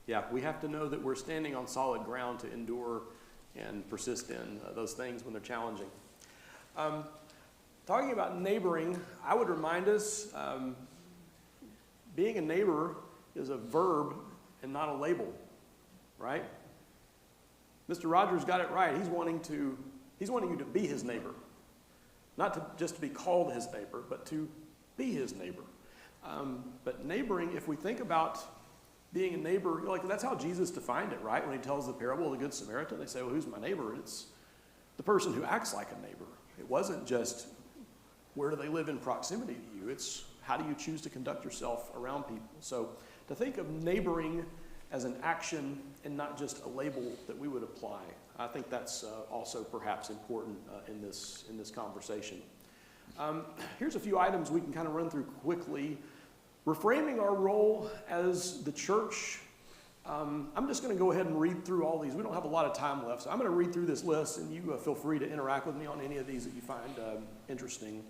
Yeah, we have to know that we're standing on solid ground to endure and persist in those things when they're challenging. Talking about neighboring, I would remind us, being a neighbor is a verb and not a label, right? Mr. Rogers got it right. He's wanting you to be his neighbor. Not to just to be called his neighbor, but to be his neighbor. But neighboring, if we think about being a neighbor, like that's how Jesus defined it, right? When he tells the parable of the Good Samaritan, they say, well, who's my neighbor? It's the person who acts like a neighbor. It wasn't just where do they live in proximity to you. It's how do you choose to conduct yourself around people. So to think of neighboring as an action and not just a label that we would apply, I think that's also perhaps important in this conversation. Here's a few items we can kind of run through quickly. Reframing our role as the church. I'm just going to go ahead and read through all these. We don't have a lot of time left, so I'm going to read through this list, and you feel free to interact with me on any of these that you find interesting.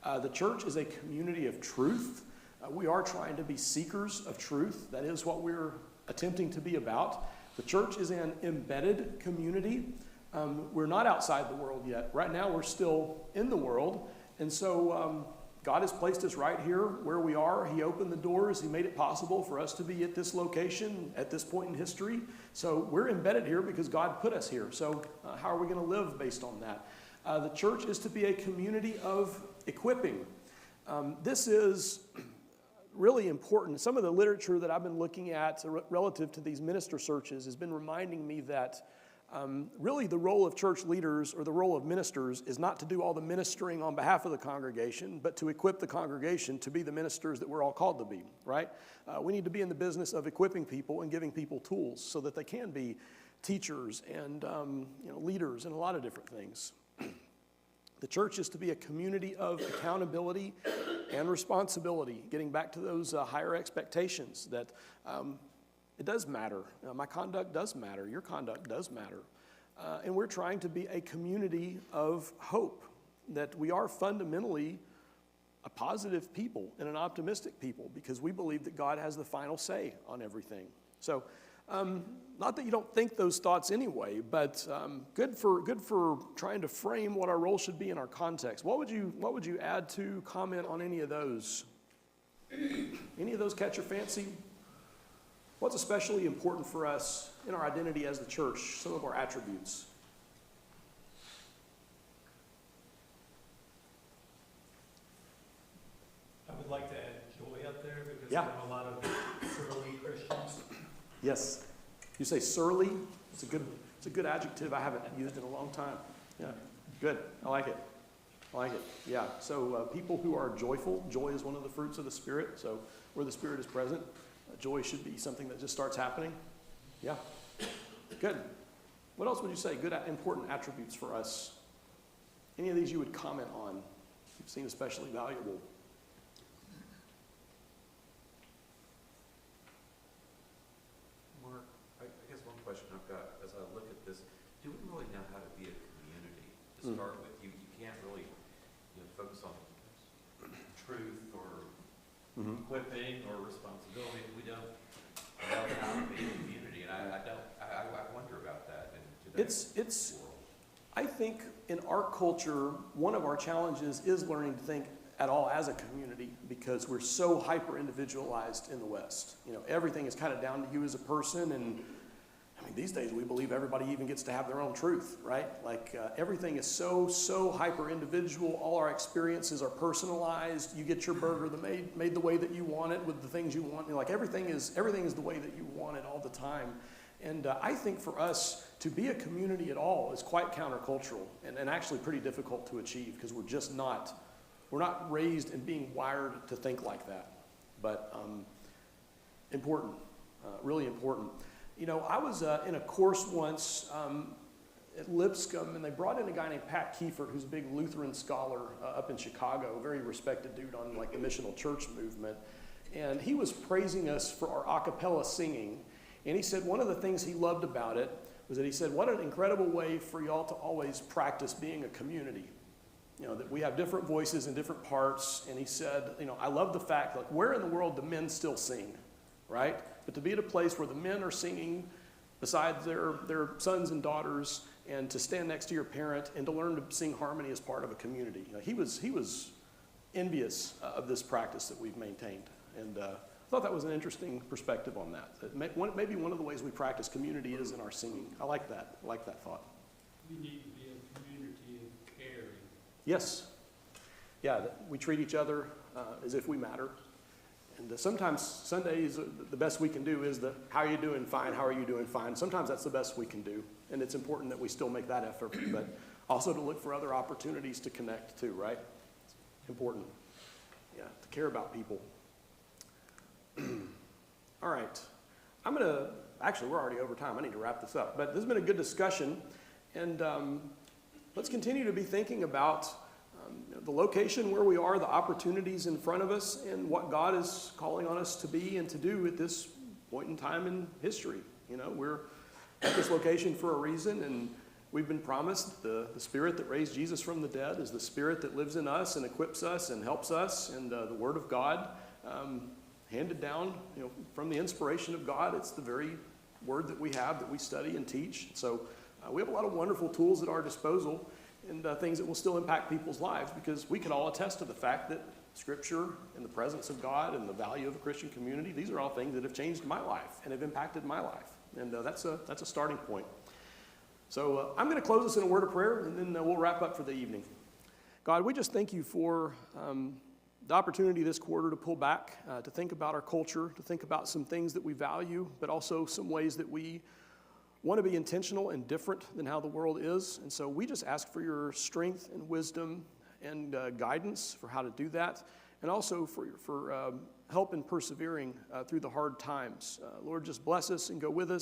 The church is a community of truth. We are trying to be seekers of truth. That is what we're attempting to be about. The church is an embedded community. We're not outside the world yet. Right now, we're still in the world, and so God has placed us right here where we are. He opened the doors. He made it possible for us to be at this location at this point in history. So we're embedded here because God put us here. So how are we going to live based on that? The church is to be a community of equipping. This is really important. Some of the literature that I've been looking at relative to these minister searches has been reminding me that really the role of church leaders or the role of ministers is not to do all the ministering on behalf of the congregation, but to equip the congregation to be the ministers that we're all called to be, right? We need to be in the business of equipping people and giving people tools so that they can be teachers and leaders and a lot of different things. The church is to be a community of accountability and responsibility, getting back to those higher expectations that it does matter. My conduct does matter. Your conduct does matter. And we're trying to be a community of hope, that we are fundamentally a positive people and an optimistic people because we believe that God has the final say on everything. So not that you don't think those thoughts anyway, but good for trying to frame what our role should be in our context. What would you add to comment on any of those? Any of those catch your fancy? What's especially important for us in our identity as the church, some of our attributes? I would like to add joy up there because Because Yeah. we have a lot of surly Christians. Yes. You say surly? It's a good adjective. I haven't used in a long time. Yeah. Good. I like it. Yeah. So people who are joyful, joy is one of the fruits of the Spirit. So where the Spirit is present, joy should be something that just starts happening. Yeah. Good. What else would you say? Good, important attributes for us. Any of these you would comment on? You've seen especially valuable. Mark, I guess one question I've got as I look at this, do we really know how to be a community to start with? You can't really focus on truth or equipping or responsibility if we don't know how to be a community. And I wonder about that in today's world. I think in our culture, one of our challenges is learning to think at all as a community because we're so hyper-individualized in the West. Everything is kind of down to you as a person, and I mean, these days we believe everybody even gets to have their own truth, right? Like everything is so hyper-individual. All our experiences are personalized. You get your burger made the way that you want it with the things you want. Like everything is the way that you want it all the time. And I think for us to be a community at all is quite countercultural and actually pretty difficult to achieve because we're not raised and being wired to think like that. But important, really important. I was in a course once at Lipscomb, and they brought in a guy named Pat Kiefert, who's a big Lutheran scholar up in Chicago, a very respected dude on like the missional church movement. And he was praising us for our a cappella singing. And he said one of the things he loved about it was that he said, what an incredible way for y'all to always practice being a community. That we have different voices in different parts. And he said, I love the fact, like, where in the world do men still sing, right? But to be at a place where the men are singing besides their sons and daughters, and to stand next to your parent and to learn to sing harmony as part of a community. He was envious of this practice that we've maintained. And I thought that was an interesting perspective on that. Maybe one of the ways we practice community is in our singing. I like that. I like that thought. We need to be a community of caring. Yes. Yeah, we treat each other as if we matter. And sometimes Sundays, the best we can do is how are you doing? Fine. How are you doing? Fine. Sometimes that's the best we can do. And it's important that we still make that effort, but also to look for other opportunities to connect too, right? It's important. Yeah, to care about people. All right. Actually, we're already over time. I need to wrap this up. But this has been a good discussion. And let's continue to be thinking about the location where we are, the opportunities in front of us, and what God is calling on us to be and to do at this point in time in history. We're at this location for a reason, and we've been promised the Spirit that raised Jesus from the dead is the Spirit that lives in us and equips us and helps us, and the Word of God handed down from the inspiration of God. It's the very Word that we have, that we study and teach. So we have a lot of wonderful tools at our disposal, and things that will still impact people's lives, because we can all attest to the fact that Scripture and the presence of God and the value of a Christian community, these are all things that have changed my life and have impacted my life. And that's a starting point. So I'm going to close us in a word of prayer, and then we'll wrap up for the evening. God, we just thank you for the opportunity this quarter to pull back, to think about our culture, to think about some things that we value, but also some ways that we want to be intentional and different than how the world is. And so we just ask for your strength and wisdom and guidance for how to do that, and also for help in persevering through the hard times. Lord, just bless us and go with us.